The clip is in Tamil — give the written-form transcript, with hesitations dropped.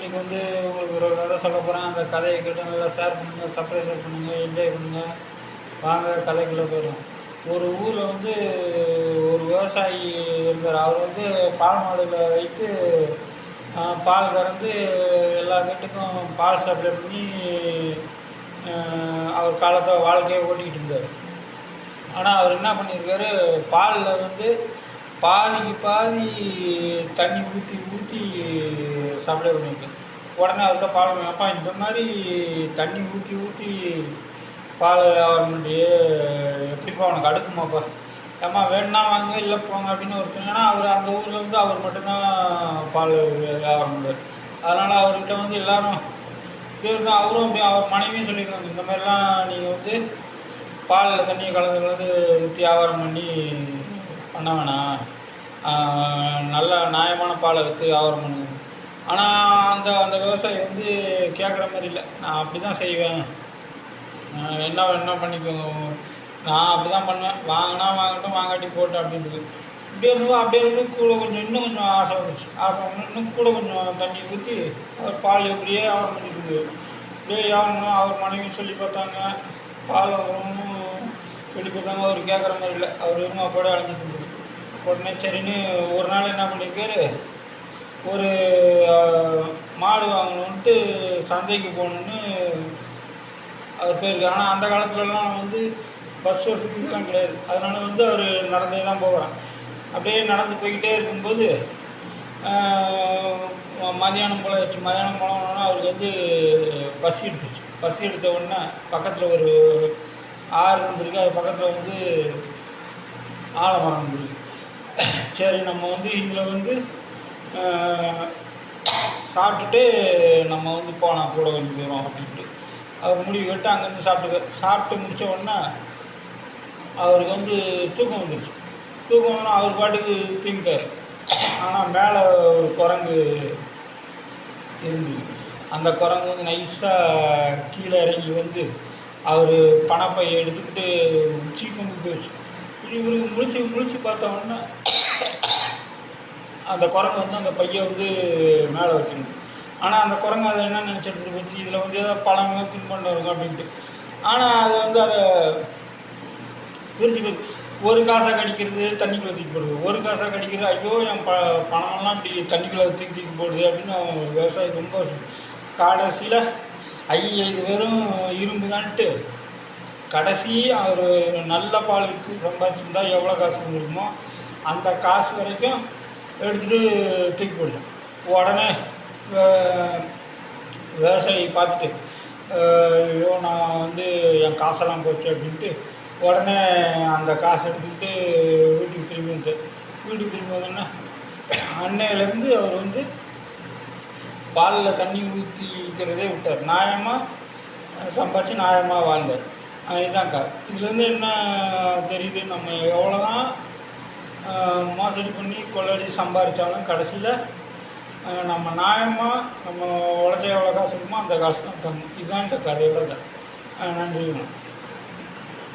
இன்றைக்கி வந்து உங்களுக்கு ஒரு கதை சொல்ல போகிறேன். அந்த கதையை கேட்டு நல்லா ஷேர் பண்ணுங்கள், சப்ஸ்கிரைப் பண்ணுங்கள், என்ஜாய் பண்ணுங்கள். வாங்க கதைக்குள்ளே போயிடலாம். ஒரு ஊரில் வந்து ஒரு விவசாயி இருந்தார். அவர் வந்து பால் மாடுகளை வைத்து பால் கறந்து எல்லா வீட்டுக்கும் பால் சப்ளை பண்ணி அவர் வாழ்க்கையை ஓட்டிக்கிட்டு இருந்தார். ஆனால் அவர் என்ன பண்ணியிருக்காரு, பாலில் வந்து பாதிக்கு பாதி தண்ணி ஊற்றி ஊற்றி சப்ளை பண்ணியிருக்கேன். உடனே அவர்கிட்ட பால் அப்பா இந்த மாதிரி தண்ணி ஊற்றி ஊற்றி பால் வியாபாரம் பண்ணுறியே, எப்படிப்பா உனக்கு அடுக்குமாப்பா, ஏம்மா வேணுன்னா வாங்க இல்லை போங்க அப்படின்னு ஒருத்தர். ஏன்னா அவர் அந்த ஊரில் வந்து அவர் மட்டும்தான் பால் வியாபாரம் பண்ணுறார். அதனால் அவர்கிட்ட வந்து எல்லோரும் பேர் தான். அவரும் அப்படி அவர் மனைவியும் சொல்லியிருக்காங்க, இந்த மாதிரிலாம் நீங்கள் வந்து பாலில் தண்ணியை கலந்து ஊற்றி வியாபாரம் பண்ண வேணாம், நல்ல நியாயமான பாலை விற்று வியாபாரம் பண்ணுங்க. ஆனால் அந்த விவசாயி வந்து கேட்குற மாதிரி இல்லை, நான் அப்படி தான் செய்வேன், என்ன பண்ணிக்கோங்க, நான் அப்படி தான் பண்ணுவேன், வாங்கினா வாங்கட்டும் வாங்காட்டி போட்டேன் அப்படின்றது. அப்படியே இருந்து கூட கொஞ்சம் இன்னும் கொஞ்சம் ஆசை வந்து இன்னும் கூட கொஞ்சம் தண்ணி ஊற்றி அவர் பால் எப்படியே வியாபாரம் பண்ணிட்டு இருந்தார். இப்படியே வியாபாரம் அவர் மனைவி சொல்லி பார்த்தாங்க, பால் வாங்குறவங்க சொல்லி பார்த்தாங்க. அவர் கேட்குற மாதிரி இல்லை, அவர் இன்னும் அப்போட அடைஞ்சிட்டு இருந்தது. உடனே சரின்னு ஒரு நாள் என்ன பண்ணியிருக்காரு, ஒரு மாடு வாங்கணுன்ட்டு சந்தைக்கு போகணுன்னு அவர் போயிருக்காரு. ஆனால் அந்த காலத்துலலாம் வந்து பஸ் வசதிலாம் கிடையாது. அதனால் வந்து அவர் நடந்தே தான் போகிறார். அப்படியே நடந்து போய்கிட்டே இருக்கும்போது மதியானம் போனோன்னா அவருக்கு வந்து பசி எடுத்துருச்சு. பசி எடுத்த உடனே பக்கத்தில் ஒரு ஆறு இருந்திருக்கு, அது பக்கத்தில் வந்து ஆலமரம் இருந்திருக்கு. சரி நம்ம வந்து இதில் வந்து சாப்பிட்டுட்டு நம்ம வந்து போகலாம், கூட கொஞ்சம் தூரம் அப்படின்ட்டு அவர் முடிவு கட்டு அங்கேருந்து சாப்பிட்டு முடித்த உடனே அவருக்கு வந்து தூக்கம் வந்துடுச்சு. தூக்கம் வந்து அவர் பாட்டுக்கு தூங்கிட்டார். ஆனால் மேலே ஒரு குரங்கு இருந்தது. அந்த குரங்கு வந்து நைஸாக கீழே இறங்கி வந்து அவர் பணப்பையை எடுத்துக்கிட்டு உச்சி கொண்டு போயிடுச்சு. இவருக்கு முழிச்சு பார்த்த உடனே அந்த குரங்கு வந்து அந்த பையை வந்து மேலே வச்சுருக்கு. ஆனால் அந்த குரங்கு அதை என்ன நினச்சி எடுத்துகிட்டு போச்சு, இதில் வந்து ஏதாவது பழங்கள்லாம் தின்பண்டம் இருக்கும் அப்படின்ட்டு. ஆனால் அதை பிரித்து ஒரு காசை கடிக்கிறது, தண்ணிக்குள்ளே தூக்கி போடுது, ஒரு காசை கடிக்கிறது, ஐயோ என் பணமெல்லாம் இப்படி தண்ணிக்குள்ளே தூக்கி போடுது அப்படின்னு அவன் விவசாயி ரொம்ப கடைசியில் இது வெறும் இரும்பு தான்ட்டு கடைசி அவர் நல்ல பால் விற்று சம்பாதிச்சிருந்தா எவ்வளோ காசு இருக்குமோ அந்த காசு வரைக்கும் எடுத்துகிட்டு தூக்கி போடுச்சோம். உடனே விவசாயி பார்த்துட்டு, ஐயோ நான் வந்து என் காசெல்லாம் போச்சு அப்படின்ட்டு உடனே அந்த காசை எடுத்துக்கிட்டு வீட்டுக்கு திரும்பி வந்தோன்னா அன்னையிலேருந்து அவர் வந்து பாலில் தண்ணி ஊற்றி விற்கிறதே விட்டார். நியாயமாக சம்பாதிச்சு நியாயமாக வாழ்ந்தார். இதுதான் இதுலேருந்து என்ன தெரியுது, நம்ம எவ்வளோ தான் மோசடி பண்ணி கொள்ளடி சம்பாதிச்சாலும் கடைசியில் நம்ம நியாயமாக நம்ம உழைச்ச எவ்வளோ காசு இருக்குமோ அந்த காசு தான் தரணும். இதுதான் இந்த கதையோட நன்றி.